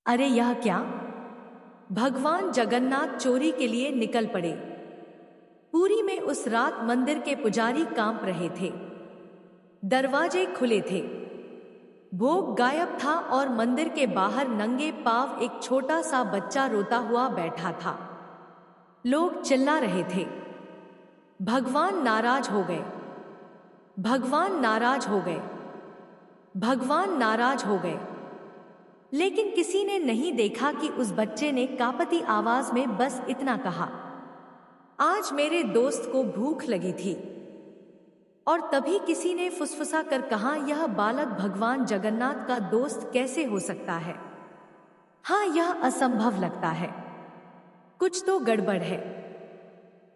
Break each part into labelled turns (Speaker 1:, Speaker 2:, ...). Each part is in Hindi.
Speaker 1: अरे यह क्या! भगवान जगन्नाथ चोरी के लिए निकल पड़े। पुरी में उस रात मंदिर के पुजारी कांप रहे थे। दरवाजे खुले थे, भोग गायब था और मंदिर के बाहर नंगे पांव एक छोटा सा बच्चा रोता हुआ बैठा था। लोग चिल्ला रहे थे, भगवान नाराज हो गए, भगवान नाराज हो गए, भगवान नाराज हो गए। लेकिन किसी ने नहीं देखा कि उस बच्चे ने कांपती आवाज में बस इतना कहा, आज मेरे दोस्त को भूख लगी थी। और तभी किसी ने फुसफुसा कर कहा, यह बालक भगवान जगन्नाथ का दोस्त कैसे हो सकता है? हाँ, यह असंभव लगता है। कुछ तो गड़बड़ है।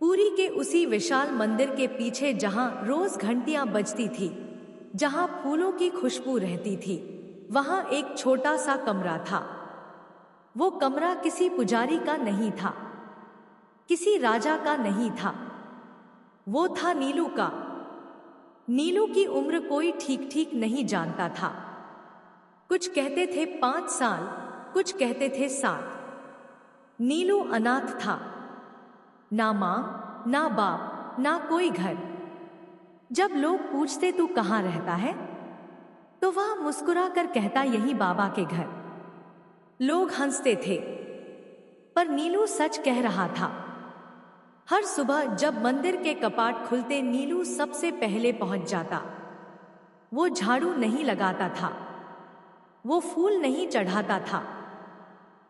Speaker 1: पुरी के उसी विशाल मंदिर के पीछे जहां रोज घंटियां बजती थी, जहां फूलों की खुशबू रहती थी, वहां एक छोटा सा कमरा था। वो कमरा किसी पुजारी का नहीं था, किसी राजा का नहीं था। वो था नीलू का। नीलू की उम्र कोई ठीक ठीक नहीं जानता था। कुछ कहते थे 5 साल, कुछ कहते थे 7। नीलू अनाथ था, ना माँ, ना बाप, ना कोई घर। जब लोग पूछते तू कहाँ रहता है, तो वह मुस्कुरा कर कहता, यही बाबा के घर। लोग हंसते थे, पर नीलू सच कह रहा था। हर सुबह जब मंदिर के कपाट खुलते, नीलू सबसे पहले पहुंच जाता। वो झाड़ू नहीं लगाता था, वो फूल नहीं चढ़ाता था,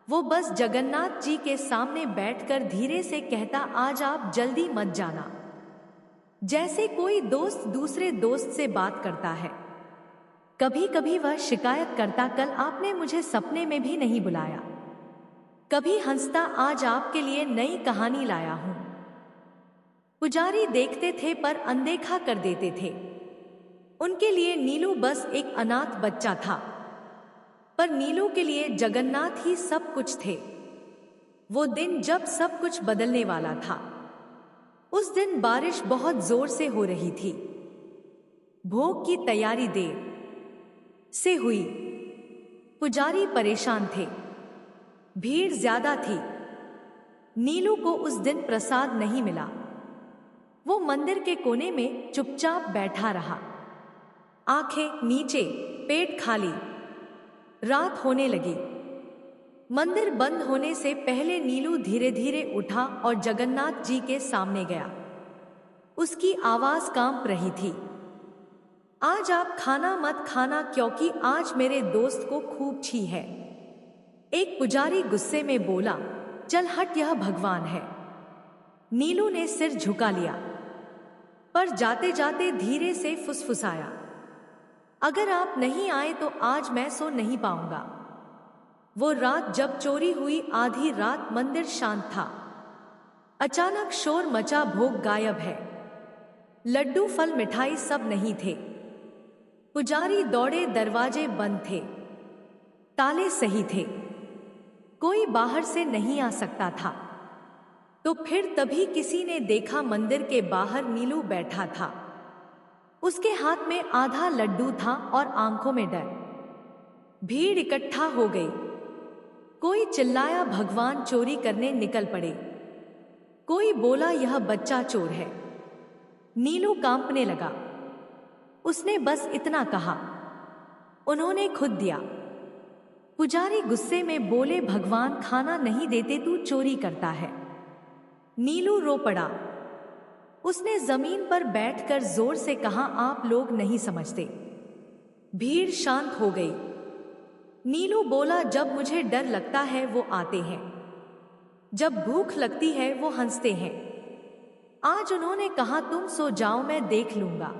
Speaker 1: वो बस जगन्नाथ जी के सामने बैठकर धीरे से कहता, आज आप जल्दी मत जाना। जैसे कोई दोस्त दूसरे दोस्त से बात करता है। कभी कभी वह शिकायत करता, कल आपने मुझे सपने में भी नहीं बुलाया। कभी हंसता, आज आपके लिए नई कहानी लाया हूं। पुजारी देखते थे पर अनदेखा कर देते थे। उनके लिए नीलू बस एक अनाथ बच्चा था, पर नीलू के लिए जगन्नाथ ही सब कुछ थे। वो दिन जब सब कुछ बदलने वाला था। उस दिन बारिश बहुत जोर से हो रही थी। भोग की तैयारी देर से हुई। पुजारी परेशान थे, भीड़ ज्यादा थी। नीलू को उस दिन प्रसाद नहीं मिला। वो मंदिर के कोने में चुपचाप बैठा रहा, आंखें नीचे, पेट खाली। रात होने लगी। मंदिर बंद होने से पहले नीलू धीरे धीरे उठा और जगन्नाथ जी के सामने गया। उसकी आवाज कांप रही थी, आज आप खाना मत खाना, क्योंकि आज मेरे दोस्त को खूब छी है। एक पुजारी गुस्से में बोला, चल हट, यह भगवान है। नीलू ने सिर झुका लिया, पर जाते जाते धीरे से फुसफुसाया, अगर आप नहीं आए तो आज मैं सो नहीं पाऊंगा। वो रात जब चोरी हुई, आधी रात मंदिर शांत था। अचानक शोर मचा, भोग गायब है। लड्डू, फल, मिठाई सब नहीं थे। पुजारी दौड़े, दरवाजे बंद थे, ताले सही थे, कोई बाहर से नहीं आ सकता था। तो फिर तभी किसी ने देखा, मंदिर के बाहर नीलू बैठा था। उसके हाथ में आधा लड्डू था और आंखों में डर। भीड़ इकट्ठा हो गई। कोई चिल्लाया, भगवान चोरी करने निकल पड़े। कोई बोला, यह बच्चा चोर है। नीलू कांपने लगा। उसने बस इतना कहा, उन्होंने खुद दिया। पुजारी गुस्से में बोले, भगवान खाना नहीं देते, तू चोरी करता है। नीलू रो पड़ा। उसने जमीन पर बैठकर जोर से कहा, आप लोग नहीं समझते। भीड़ शांत हो गई। नीलू बोला, जब मुझे डर लगता है वो आते हैं, जब भूख लगती है वो हंसते हैं। आज उन्होंने कहा, तुम सो जाओ, मैं देख लूंगा।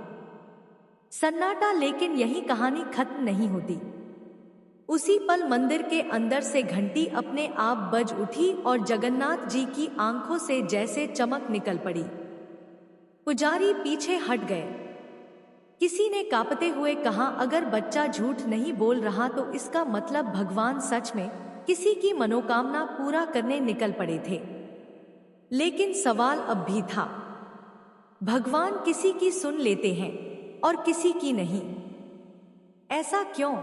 Speaker 1: सन्नाटा, लेकिन यही कहानी खत्म नहीं होती। उसी पल मंदिर के अंदर से घंटी अपने आप बज उठी और जगन्नाथ जी की आंखों से जैसे चमक निकल पड़ी। पुजारी पीछे हट गए। किसी ने कांपते हुए कहा, अगर बच्चा झूठ नहीं बोल रहा तो इसका मतलब भगवान सच में किसी की मनोकामना पूरा करने निकल पड़े थे। लेकिन सवाल अब भी था, भगवान किसी की सुन लेते हैं और किसी की नहीं। ऐसा क्यों?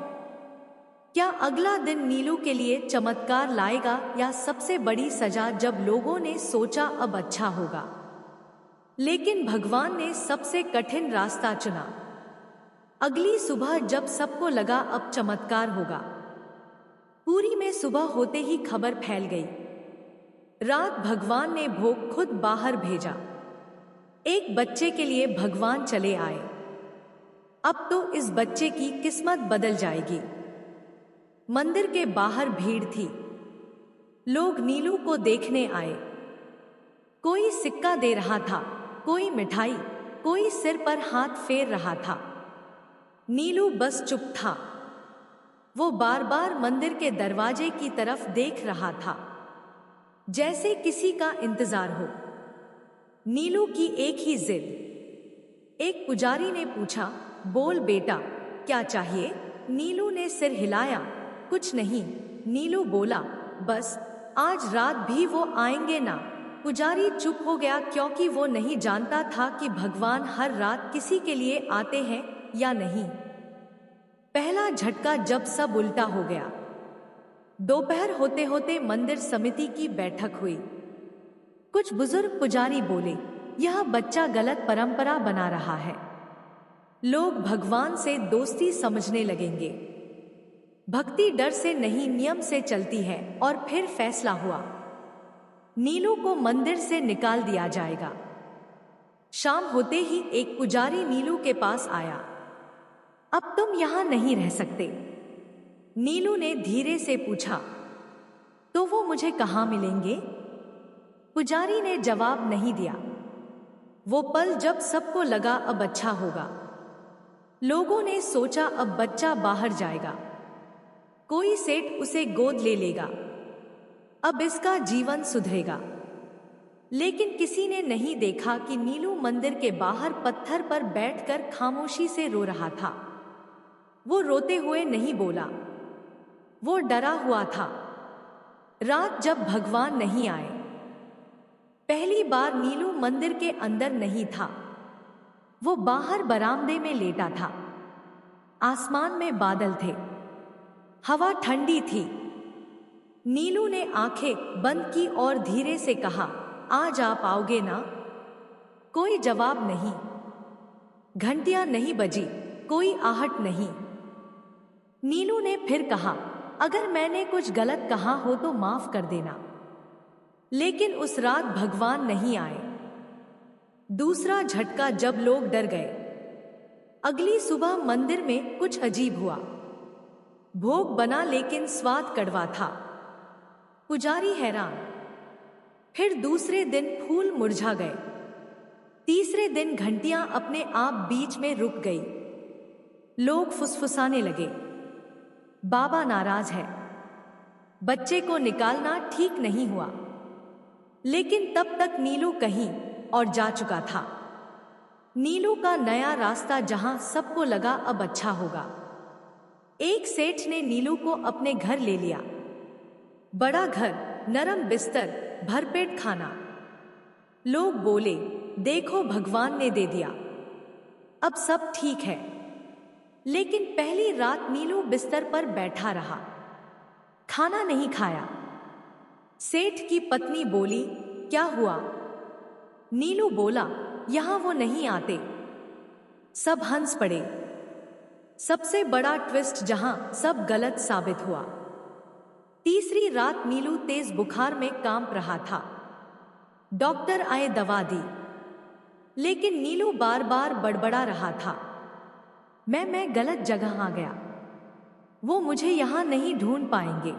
Speaker 1: क्या अगला दिन नीलू के लिए चमत्कार लाएगा या सबसे बड़ी सजा? जब लोगों ने सोचा अब अच्छा होगा, लेकिन भगवान ने सबसे कठिन रास्ता चुना। अगली सुबह जब सबको लगा अब चमत्कार होगा, पुरी में सुबह होते ही खबर फैल गई। रात भगवान ने भोग खुद बाहर भेजा। एक बच्चे के लिए भगवान चले आए। अब तो इस बच्चे की किस्मत बदल जाएगी। मंदिर के बाहर भीड़ थी। लोग नीलू को देखने आए। कोई सिक्का दे रहा था, कोई मिठाई, कोई सिर पर हाथ फेर रहा था। नीलू बस चुप था। वो बार बार मंदिर के दरवाजे की तरफ देख रहा था, जैसे किसी का इंतजार हो। नीलू की एक ही जिद। एक पुजारी ने पूछा, बोल बेटा, क्या चाहिए? नीलू ने सिर हिलाया, कुछ नहीं। नीलू बोला, बस आज रात भी वो आएंगे ना? पुजारी चुप हो गया, क्योंकि वो नहीं जानता था कि भगवान हर रात किसी के लिए आते हैं या नहीं। पहला झटका जब सब उल्टा हो गया। दोपहर होते होते मंदिर समिति की बैठक हुई। कुछ बुजुर्ग पुजारी बोले, यह बच्चा गलत परंपरा बना रहा है। लोग भगवान से दोस्ती समझने लगेंगे। भक्ति डर से नहीं, नियम से चलती है। और फिर फैसला हुआ, नीलू को मंदिर से निकाल दिया जाएगा। शाम होते ही एक पुजारी नीलू के पास आया। अब तुम यहां नहीं रह सकते। नीलू ने धीरे से पूछा, तो वो मुझे कहां मिलेंगे? पुजारी ने जवाब नहीं दिया। वो पल जब सबको लगा अब अच्छा होगा। लोगों ने सोचा अब बच्चा बाहर जाएगा, कोई सेठ उसे गोद ले लेगा, अब इसका जीवन सुधरेगा। लेकिन किसी ने नहीं देखा कि नीलू मंदिर के बाहर पत्थर पर बैठकर खामोशी से रो रहा था। वो रोते हुए नहीं बोला, वो डरा हुआ था। रात जब भगवान नहीं आए, पहली बार नीलू मंदिर के अंदर नहीं था। वो बाहर बरामदे में लेटा था। आसमान में बादल थे, हवा ठंडी थी। नीलू ने आंखें बंद की और धीरे से कहा, आज आप आओगे ना? कोई जवाब नहीं। घंटियां नहीं बजी, कोई आहट नहीं। नीलू ने फिर कहा, अगर मैंने कुछ गलत कहा हो तो माफ कर देना। लेकिन उस रात भगवान नहीं आए। दूसरा झटका जब लोग डर गए। अगली सुबह मंदिर में कुछ अजीब हुआ। भोग बना लेकिन स्वाद कड़वा था। पुजारी हैरान। फिर दूसरे दिन फूल मुरझा गए। तीसरे दिन घंटियां अपने आप बीच में रुक गई। लोग फुसफुसाने लगे, बाबा नाराज है, बच्चे को निकालना ठीक नहीं हुआ। लेकिन तब तक नीलू कहीं और जा चुका था। नीलू का नया रास्ता, जहां सबको लगा अब अच्छा होगा। एक सेठ ने नीलू को अपने घर ले लिया। बड़ा घर, नरम बिस्तर, भरपेट खाना। लोग बोले, देखो भगवान ने दे दिया, अब सब ठीक है। लेकिन पहली रात नीलू बिस्तर पर बैठा रहा, खाना नहीं खाया। सेठ की पत्नी बोली, क्या हुआ? नीलू बोला, यहां वो नहीं आते। सब हंस पड़े। सबसे बड़ा ट्विस्ट, जहां सब गलत साबित हुआ। तीसरी रात नीलू तेज बुखार में कांप रहा था। डॉक्टर आए, दवा दी, लेकिन नीलू बार बार बड़बड़ा रहा था, मैं गलत जगह आ गया, वो मुझे यहां नहीं ढूंढ पाएंगे।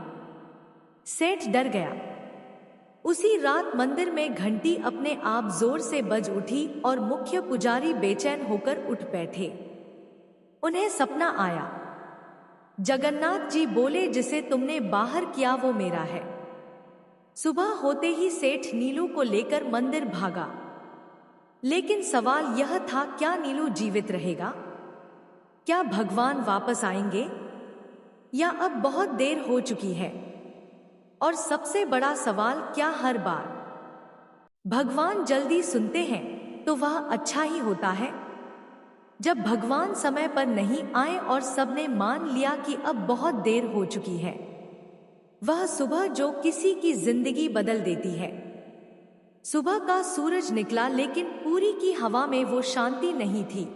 Speaker 1: सेठ डर गया। उसी रात मंदिर में घंटी अपने आप जोर से बज उठी और मुख्य पुजारी बेचैन होकर उठ बैठे। उन्हें सपना आया। जगन्नाथ जी बोले, जिसे तुमने बाहर किया वो मेरा है। सुबह होते ही सेठ नीलू को लेकर मंदिर भागा। लेकिन सवाल यह था, क्या नीलू जीवित रहेगा? क्या भगवान वापस आएंगे? या अब बहुत देर हो चुकी है? और सबसे बड़ा सवाल, क्या हर बार भगवान जल्दी सुनते हैं तो वह अच्छा ही होता है? जब भगवान समय पर नहीं आए और सबने मान लिया कि अब बहुत देर हो चुकी है, वह सुबह जो किसी की जिंदगी बदल देती है। सुबह का सूरज निकला, लेकिन पूरी की हवा में वो शांति नहीं थी।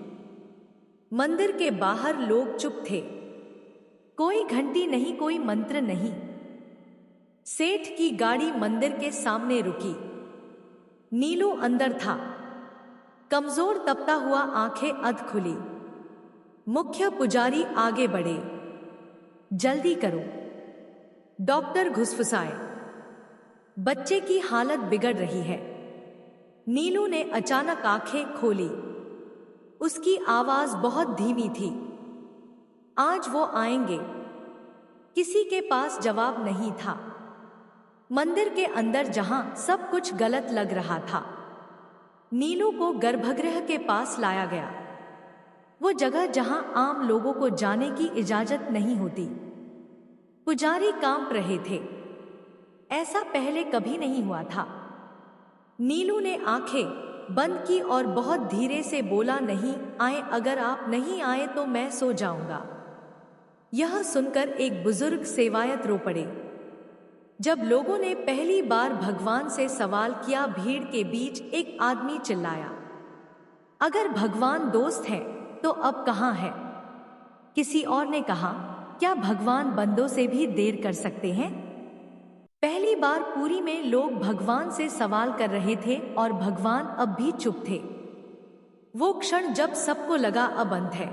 Speaker 1: मंदिर के बाहर लोग चुप थे। कोई घंटी नहीं, कोई मंत्र नहीं। सेठ की गाड़ी मंदिर के सामने रुकी। नीलू अंदर था, कमजोर तपता हुआ, आंखें अध खुली। मुख्य पुजारी आगे बढ़े। जल्दी करो, डॉक्टर घुसफुसाए। बच्चे की हालत बिगड़ रही है। नीलू ने अचानक आंखें खोली। उसकी आवाज बहुत धीमी थी। आज वो आएंगे। किसी के पास जवाब नहीं था। मंदिर के अंदर जहां सब कुछ गलत लग रहा था, नीलू को गर्भगृह के पास लाया गया। वो जगह जहां आम लोगों को जाने की इजाजत नहीं होती। पुजारी कांप रहे थे। ऐसा पहले कभी नहीं हुआ था। नीलू ने आंखें बंद की और बहुत धीरे से बोला, नहीं आए, अगर आप नहीं आए तो मैं सो जाऊंगा। यह सुनकर एक बुजुर्ग सेवायत रो पड़े। जब लोगों ने पहली बार भगवान से सवाल किया, भीड़ के बीच एक आदमी चिल्लाया, अगर भगवान दोस्त है तो अब कहां है? किसी और ने कहा, क्या भगवान बंदों से भी देर कर सकते हैं? पहली बार पुरी में लोग भगवान से सवाल कर रहे थे और भगवान अब भी चुप थे। वो क्षण जब सबको लगा अब अंत है।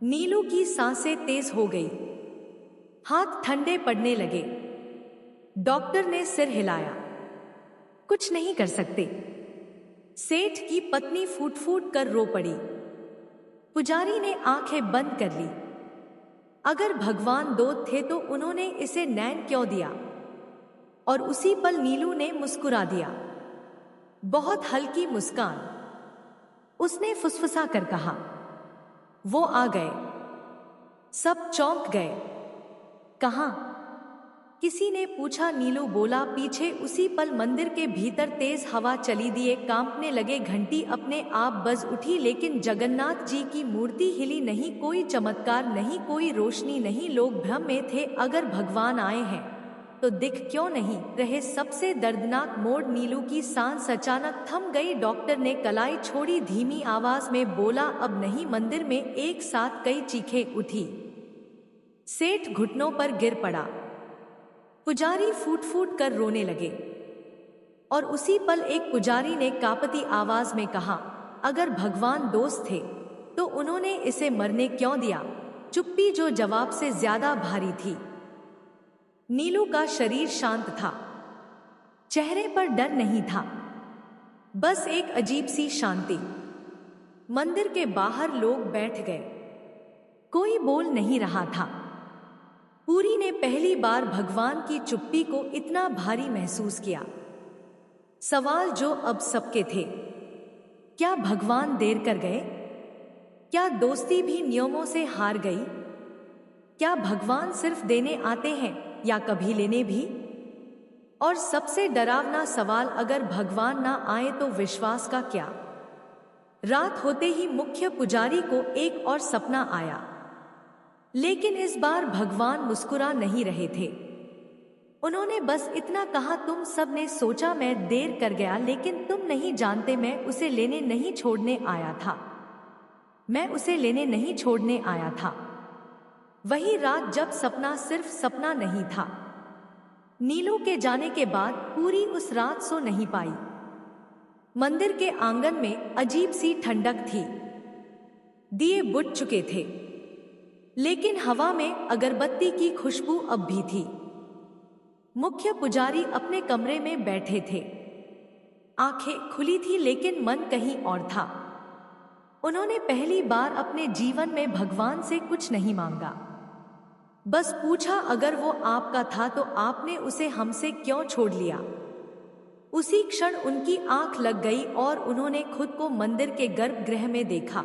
Speaker 1: नीलू की सांसें तेज हो गई, हाथ ठंडे पड़ने लगे। डॉक्टर ने सिर हिलाया, कुछ नहीं कर सकते। सेठ की पत्नी फूट फूट कर रो पड़ी। पुजारी ने आंखें बंद कर ली। अगर भगवान दो थे तो उन्होंने इसे नैन क्यों दिया? और उसी पल नीलू ने मुस्कुरा दिया, बहुत हल्की मुस्कान। उसने फुसफुसा कर कहा, वो आ गए। सब चौंक गए। कहां? किसी ने पूछा। नीलू बोला, पीछे। उसी पल मंदिर के भीतर तेज हवा चली, दिए कांपने लगे, घंटी अपने आप बज उठी, लेकिन जगन्नाथ जी की मूर्ति हिली नहीं। कोई चमत्कार नहीं, कोई रोशनी नहीं। लोग भ्रम में थे। अगर भगवान आए हैं तो दिख क्यों नहीं रहे? सबसे दर्दनाक मोड़, नीलू की सांस अचानक थम गई। डॉक्टर ने कलाई छोड़ी, धीमी आवाज में बोला, अब नहीं। मंदिर में एक साथ कई चीखें उठी। सेठ घुटनों पर गिर पड़ा। पुजारी फूट फूट कर रोने लगे। और उसी पल एक पुजारी ने कांपती आवाज में कहा, अगर भगवान दोस्त थे तो उन्होंने इसे मरने क्यों दिया? चुप्पी जो जवाब से ज्यादा भारी थी। नीलू का शरीर शांत था, चेहरे पर डर नहीं था, बस एक अजीब सी शांति। मंदिर के बाहर लोग बैठ गए। कोई बोल नहीं रहा था। पुरी ने पहली बार भगवान की चुप्पी को इतना भारी महसूस किया। सवाल जो अब सबके थे, क्या भगवान देर कर गए? क्या दोस्ती भी नियमों से हार गई? क्या भगवान सिर्फ देने आते हैं या कभी लेने भी? और सबसे डरावना सवाल, अगर भगवान ना आए तो विश्वास का क्या? रात होते ही मुख्य पुजारी को एक और सपना आया, लेकिन इस बार भगवान मुस्कुरा नहीं रहे थे। उन्होंने बस इतना कहा, तुम सब ने सोचा मैं देर कर गया, लेकिन तुम नहीं जानते मैं उसे लेने नहीं छोड़ने आया था। मैं उसे लेने नहीं छोड़ने आया था। वही रात जब सपना सिर्फ सपना नहीं था। नीलू के जाने के बाद पूरी उस रात सो नहीं पाई। मंदिर के आंगन में अजीब सी ठंडक थी। दिए बुझ चुके थे, लेकिन हवा में अगरबत्ती की खुशबू अब भी थी। मुख्य पुजारी अपने कमरे में बैठे थे। आंखें खुली थी, लेकिन मन कहीं और था। उन्होंने पहली बार अपने जीवन में भगवान से कुछ नहीं मांगा, बस पूछा, अगर वो आपका था तो आपने उसे हमसे क्यों छोड़ लिया? उसी क्षण उनकी आंख लग गई और उन्होंने खुद को मंदिर के गर्भगृह में देखा।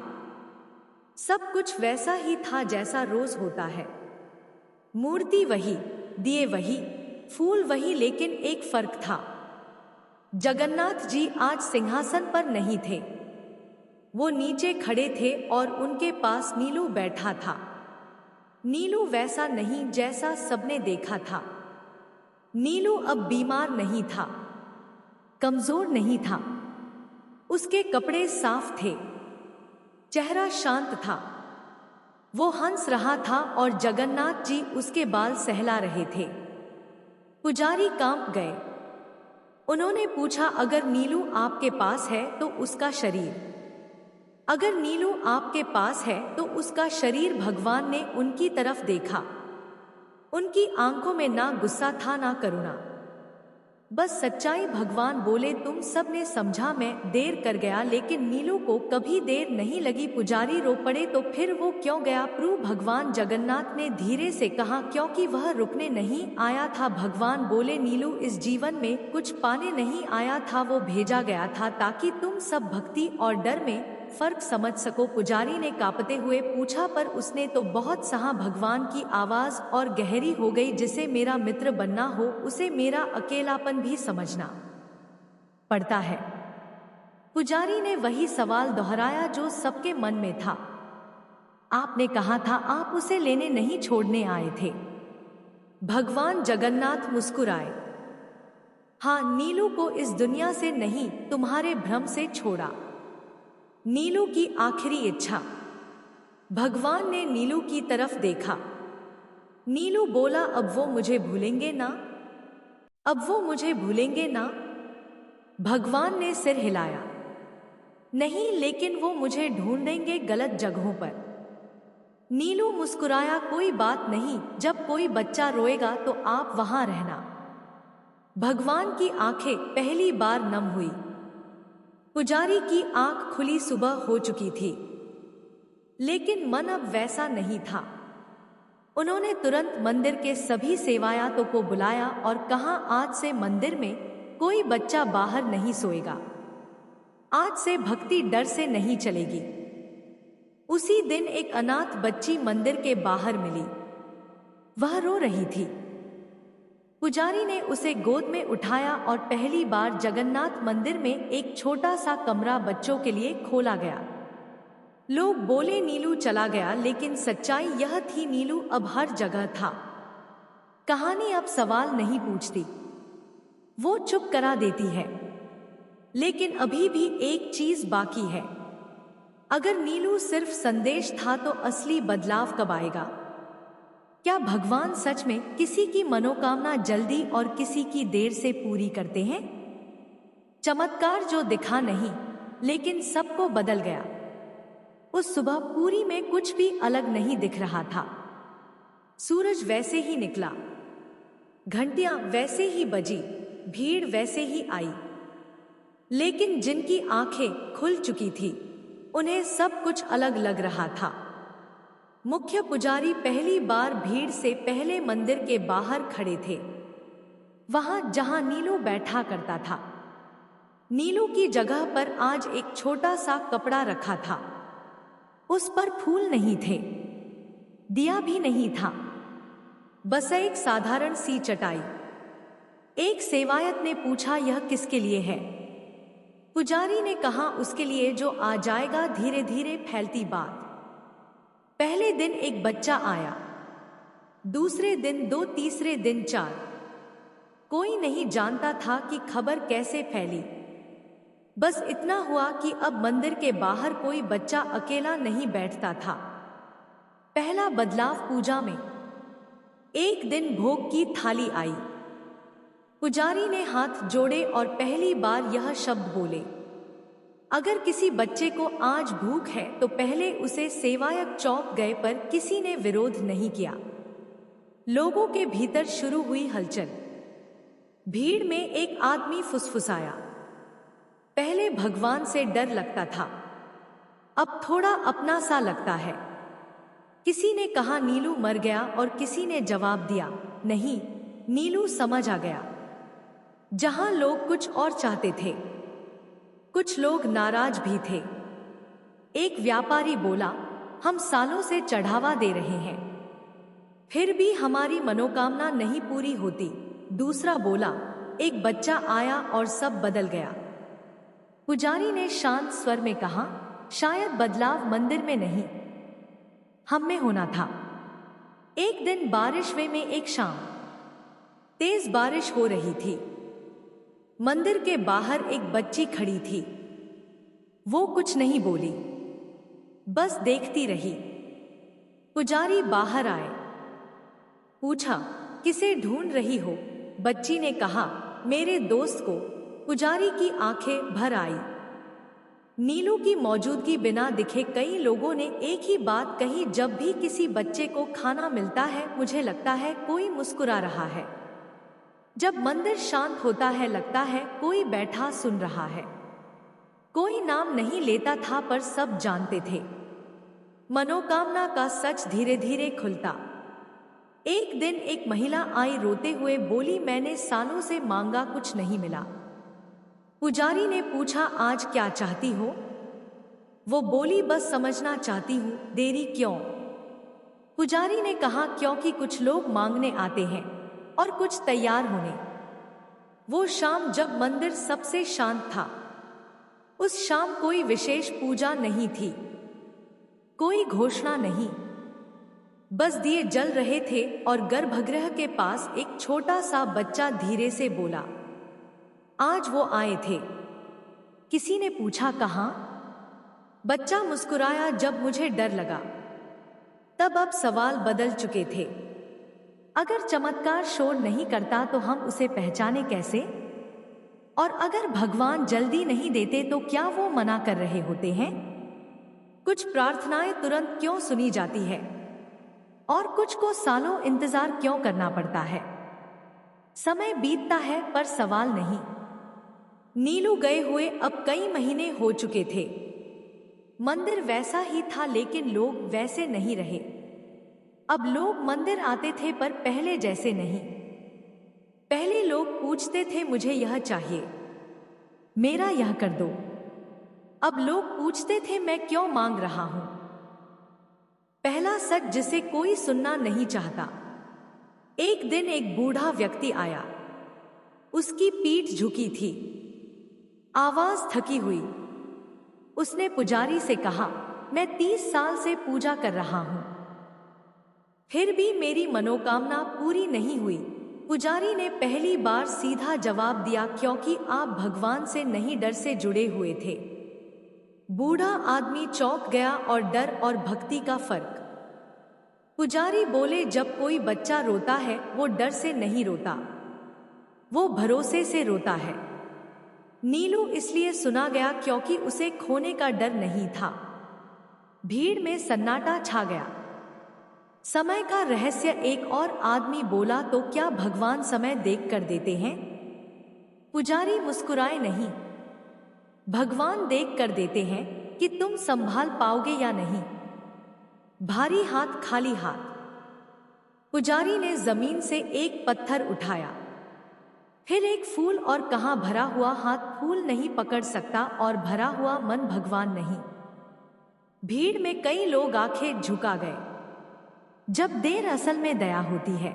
Speaker 1: सब कुछ वैसा ही था जैसा रोज होता है। मूर्ति वही, दिए वही, फूल वही, लेकिन एक फर्क था। जगन्नाथ जी आज सिंहासन पर नहीं थे। वो नीचे खड़े थे और उनके पास नीलू बैठा था। नीलू वैसा नहीं जैसा सबने देखा था। नीलू अब बीमार नहीं था, कमजोर नहीं था। उसके कपड़े साफ थे, चेहरा शांत था। वो हंस रहा था और जगन्नाथ जी उसके बाल सहला रहे थे। पुजारी कांप गए। उन्होंने पूछा, अगर नीलू आपके पास है तो उसका शरीर? अगर नीलू आपके पास है तो उसका शरीर? भगवान ने उनकी तरफ देखा। उनकी आंखों में ना गुस्सा था ना करुणा, बस सच्चाई। भगवान बोले, तुम सब ने समझा मैं देर कर गया, लेकिन नीलू को कभी देर नहीं लगी। पुजारी रो पड़े, तो फिर वो क्यों गया प्रभु? भगवान जगन्नाथ ने धीरे से कहा, क्योंकि वह रुकने नहीं आया था। भगवान बोले, नीलू इस जीवन में कुछ पाने नहीं आया था, वो भेजा गया था ताकि तुम सब भक्ति और डर में फर्क समझ सको। पुजारी ने कांपते हुए पूछा, पर उसने तो बहुत सहा। भगवान की आवाज और गहरी हो गई, जिसे मेरा मित्र बनना हो उसे मेरा अकेलापन भी समझना पड़ता है। पुजारी ने वही सवाल दोहराया जो सबके मन में था। आपने कहा था आप उसे लेने नहीं छोड़ने आए थे। भगवान जगन्नाथ मुस्कुराए। हाँ, नीलू को इस दुनिया से नहीं, तुम्हारे भ्रम से छोड़ा। नीलू की आखिरी इच्छा। भगवान ने नीलू की तरफ देखा। नीलू बोला, अब वो मुझे भूलेंगे ना? अब वो मुझे भूलेंगे ना? भगवान ने सिर हिलाया। नहीं, लेकिन वो मुझे ढूंढेंगे गलत जगहों पर। नीलू मुस्कुराया, कोई बात नहीं, जब कोई बच्चा रोएगा तो आप वहां रहना। भगवान की आंखें पहली बार नम हुई। पुजारी की आंख खुली। सुबह हो चुकी थी, लेकिन मन अब वैसा नहीं था। उन्होंने तुरंत मंदिर के सभी सेवायतों को बुलाया और कहा, आज से मंदिर में कोई बच्चा बाहर नहीं सोएगा। आज से भक्ति डर से नहीं चलेगी। उसी दिन एक अनाथ बच्ची मंदिर के बाहर मिली। वह रो रही थी। पुजारी ने उसे गोद में उठाया और पहली बार जगन्नाथ मंदिर में एक छोटा सा कमरा बच्चों के लिए खोला गया। लोग बोले, नीलू चला गया, लेकिन सच्चाई यह थी, नीलू अब हर जगह था। कहानी अब सवाल नहीं पूछती, वो चुप करा देती है। लेकिन अभी भी एक चीज बाकी है। अगर नीलू सिर्फ संदेश था तो असली बदलाव कब आएगा? क्या भगवान सच में किसी की मनोकामना जल्दी और किसी की देर से पूरी करते हैं? चमत्कार जो दिखा नहीं, लेकिन सबको बदल गया। उस सुबह पूरी में कुछ भी अलग नहीं दिख रहा था। सूरज वैसे ही निकला, घंटियां वैसे ही बजी, भीड़ वैसे ही आई, लेकिन जिनकी आंखें खुल चुकी थी उन्हें सब कुछ अलग लग रहा था। मुख्य पुजारी पहली बार भीड़ से पहले मंदिर के बाहर खड़े थे, वहां जहां नीलू बैठा करता था। नीलू की जगह पर आज एक छोटा सा कपड़ा रखा था। उस पर फूल नहीं थे, दिया भी नहीं था, बस एक साधारण सी चटाई। एक सेवायत ने पूछा, यह किसके लिए है? पुजारी ने कहा, उसके लिए जो आ जाएगा। धीरे धीरे फैलती बात। पहले दिन एक बच्चा आया, दूसरे दिन 2, तीसरे दिन 4। कोई नहीं जानता था कि खबर कैसे फैली। बस इतना हुआ कि अब मंदिर के बाहर कोई बच्चा अकेला नहीं बैठता था। पहला बदलाव पूजा में। एक दिन भोग की थाली आई। पुजारी ने हाथ जोड़े और पहली बार यह शब्द बोले, अगर किसी बच्चे को आज भूख है तो पहले उसे सेवायक चौंक गए, पर किसी ने विरोध नहीं किया। लोगों के भीतर शुरू हुई हलचल। भीड़ में एक आदमी फुसफुसाया, पहले भगवान से डर लगता था, अब थोड़ा अपना सा लगता है। किसी ने कहा, नीलू मर गया, और किसी ने जवाब दिया, नहीं, नीलू समझ आ गया। जहां लोग कुछ और चाहते थे, कुछ लोग नाराज भी थे। एक व्यापारी बोला, हम सालों से चढ़ावा दे रहे हैं, फिर भी हमारी मनोकामना नहीं पूरी होती। दूसरा बोला, एक बच्चा आया और सब बदल गया। पुजारी ने शांत स्वर में कहा, शायद बदलाव मंदिर में नहीं, हम में होना था। एक दिन बारिश में एक शाम तेज बारिश हो रही थी। मंदिर के बाहर एक बच्ची खड़ी थी। वो कुछ नहीं बोली, बस देखती रही। पुजारी बाहर आए, पूछा, किसे ढूंढ रही हो? बच्ची ने कहा, मेरे दोस्त को। पुजारी की आंखें भर आई। नीलू की मौजूदगी बिना दिखे कई लोगों ने एक ही बात कही, जब भी किसी बच्चे को खाना मिलता है मुझे लगता है कोई मुस्कुरा रहा है। जब मंदिर शांत होता है लगता है कोई बैठा सुन रहा है। कोई नाम नहीं लेता था पर सब जानते थे। मनोकामना का सच धीरे धीरे खुलता। एक दिन एक महिला आई, रोते हुए बोली, मैंने सालों से मांगा, कुछ नहीं मिला। पुजारी ने पूछा, आज क्या चाहती हो? वो बोली, बस समझना चाहती हूँ, देरी क्यों? पुजारी ने कहा, क्योंकि कुछ लोग मांगने आते हैं और कुछ तैयार होने। वो शाम जब मंदिर सबसे शांत था, उस शाम कोई विशेष पूजा नहीं थी, कोई घोषणा नहीं, बस दिए जल रहे थे और गर्भगृह के पास एक छोटा सा बच्चा धीरे से बोला, आज वो आए थे। किसी ने पूछा, कहाँ? बच्चा मुस्कुराया, जब मुझे डर लगा तब अब सवाल बदल चुके थे। अगर चमत्कार शोर नहीं करता तो हम उसे पहचाने कैसे? और अगर भगवान जल्दी नहीं देते तो क्या वो मना कर रहे होते हैं? कुछ प्रार्थनाएं तुरंत क्यों सुनी जाती है और कुछ को सालों इंतजार क्यों करना पड़ता है? समय बीतता है पर सवाल नहीं। नीलू गए हुए अब कई महीने हो चुके थे। मंदिर वैसा ही था लेकिन लोग वैसे नहीं रहे। अब लोग मंदिर आते थे पर पहले जैसे नहीं। पहले लोग पूछते थे, मुझे यह चाहिए, मेरा यह कर दो। अब लोग पूछते थे, मैं क्यों मांग रहा हूं? पहला सच जिसे कोई सुनना नहीं चाहता। एक दिन एक बूढ़ा व्यक्ति आया। उसकी पीठ झुकी थी, आवाज थकी हुई। उसने पुजारी से कहा, मैं 30 साल से पूजा कर रहा हूं, फिर भी मेरी मनोकामना पूरी नहीं हुई। पुजारी ने पहली बार सीधा जवाब दिया, क्योंकि आप भगवान से नहीं डर से जुड़े हुए थे। बूढ़ा आदमी चौंक गया और डर और भक्ति का फर्क। पुजारी बोले, जब कोई बच्चा रोता है वो डर से नहीं रोता, वो भरोसे से रोता है। नीलू इसलिए सुना गया क्योंकि उसे खोने का डर नहीं था। भीड़ में सन्नाटा छा गया। समय का रहस्य। एक और आदमी बोला, तो क्या भगवान समय देख कर देते हैं? पुजारी मुस्कुराए, नहीं, भगवान देख कर देते हैं कि तुम संभाल पाओगे या नहीं। भारी हाथ खाली हाथ। पुजारी ने जमीन से एक पत्थर उठाया, फिर एक फूल, और कहा, भरा हुआ हाथ फूल नहीं पकड़ सकता और भरा हुआ मन भगवान नहीं। भीड़ में कई लोग आंखें झुका गए। जब देर असल में दया होती है।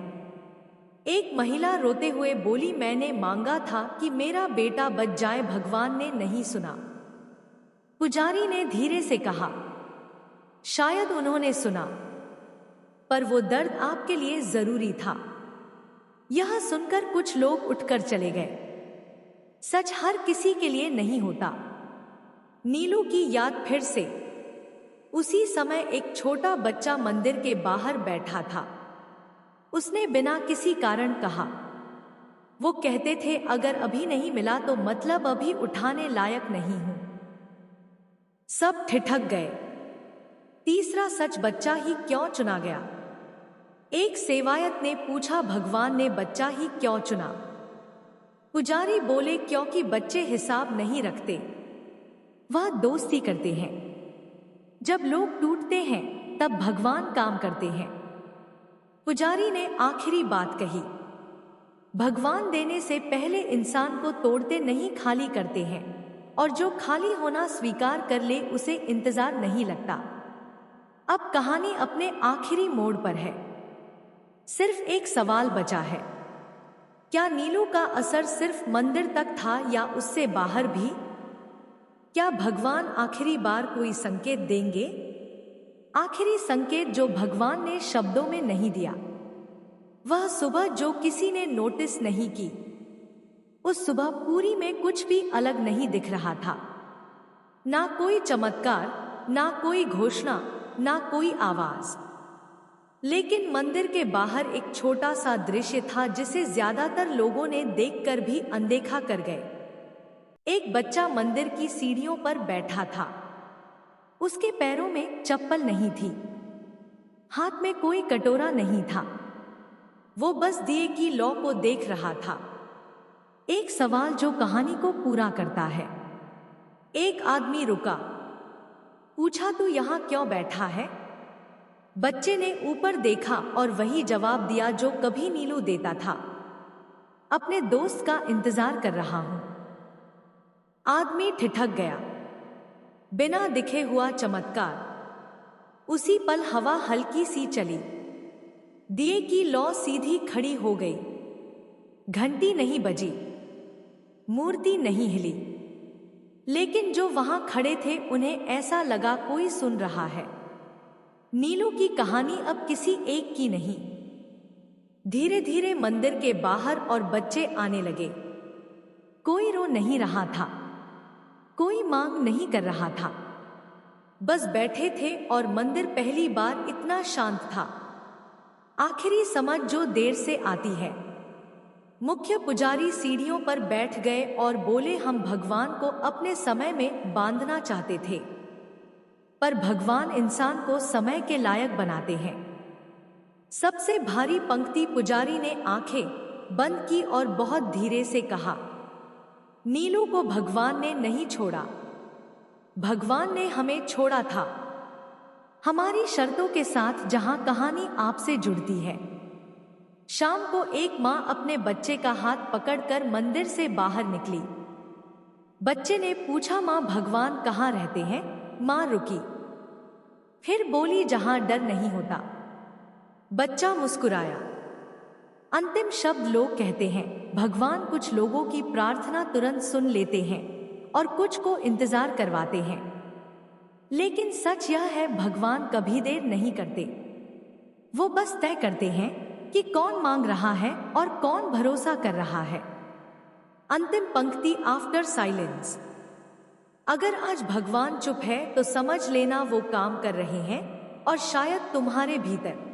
Speaker 1: एक महिला रोते हुए बोली, मैंने मांगा था कि मेरा बेटा बच जाए, भगवान ने नहीं सुना। पुजारी ने धीरे से कहा, शायद उन्होंने सुना, पर वो दर्द आपके लिए जरूरी था। यह सुनकर कुछ लोग उठकर चले गए। सच हर किसी के लिए नहीं होता। नीलू की याद फिर से। उसी समय एक छोटा बच्चा मंदिर के बाहर बैठा था। उसने बिना किसी कारण कहा। वो कहते थे, अगर अभी नहीं मिला तो मतलब अभी उठाने लायक नहीं हूं। सब ठिठक गए। तीसरा सच, बच्चा ही क्यों चुना गया? एक सेवायत ने पूछा, भगवान ने बच्चा ही क्यों चुना? पुजारी बोले, क्योंकि बच्चे हिसाब नहीं रखते, वह दोस्ती करते हैं। जब लोग टूटते हैं तब भगवान काम करते हैं। पुजारी ने आखिरी बात कही, भगवान देने से पहले इंसान को तोड़ते नहीं, खाली करते हैं, और जो खाली होना स्वीकार कर ले उसे इंतजार नहीं लगता। अब कहानी अपने आखिरी मोड़ पर है। सिर्फ एक सवाल बचा है, क्या नीलू का असर सिर्फ मंदिर तक था या उससे बाहर भी? क्या भगवान आखिरी बार कोई संकेत देंगे? आखिरी संकेत जो भगवान ने शब्दों में नहीं दिया, वह सुबह जो किसी ने नोटिस नहीं की। उस सुबह पुरी में कुछ भी अलग नहीं दिख रहा था। ना कोई चमत्कार, ना कोई घोषणा, ना कोई आवाज। लेकिन मंदिर के बाहर एक छोटा सा दृश्य था जिसे ज्यादातर लोगों ने देखकर भी अनदेखा कर गए। एक बच्चा मंदिर की सीढ़ियों पर बैठा था। उसके पैरों में चप्पल नहीं थी, हाथ में कोई कटोरा नहीं था। वो बस दिए की लौ को देख रहा था। एक सवाल जो कहानी को पूरा करता है। एक आदमी रुका, पूछा, तू यहां क्यों बैठा है? बच्चे ने ऊपर देखा और वही जवाब दिया जो कभी नीलू देता था, अपने दोस्त का इंतजार कर रहा हूं। आदमी ठिठक गया। बिना दिखे हुआ चमत्कार। उसी पल हवा हल्की सी चली, दिए की लौ सीधी खड़ी हो गई। घंटी नहीं बजी, मूर्ति नहीं हिली, लेकिन जो वहां खड़े थे उन्हें ऐसा लगा कोई सुन रहा है। नीलू की कहानी अब किसी एक की नहीं। धीरे धीरे मंदिर के बाहर और बच्चे आने लगे। कोई रो नहीं रहा था, कोई मांग नहीं कर रहा था, बस बैठे थे। और मंदिर पहली बार इतना शांत था। आखिरी समझ जो देर से आती है। मुख्य पुजारी सीढ़ियों पर बैठ गए और बोले, हम भगवान को अपने समय में बांधना चाहते थे, पर भगवान इंसान को समय के लायक बनाते हैं। सबसे भारी पंक्ति पुजारी ने आंखें बंद की और बहुत धीरे से कहा, नीलू को भगवान ने नहीं छोड़ा, भगवान ने हमें छोड़ा था, हमारी शर्तों के साथ, जहां कहानी आपसे जुड़ती है। शाम को एक मां अपने बच्चे का हाथ पकड़कर मंदिर से बाहर निकली। बच्चे ने पूछा, मां भगवान कहाँ रहते हैं? मां रुकी, फिर बोली, जहां डर नहीं होता। बच्चा मुस्कुराया। अंतिम शब्द लोग कहते हैं, भगवान कुछ लोगों की प्रार्थना तुरंत सुन लेते हैं और कुछ को इंतजार करवाते हैं, लेकिन सच यह है, भगवान कभी देर नहीं करते। वो बस तय करते हैं कि कौन मांग रहा है और कौन भरोसा कर रहा है। अंतिम पंक्ति आफ्टर साइलेंस। अगर आज भगवान चुप है तो समझ लेना वो काम कर रहे हैं, और शायद तुम्हारे भीतर।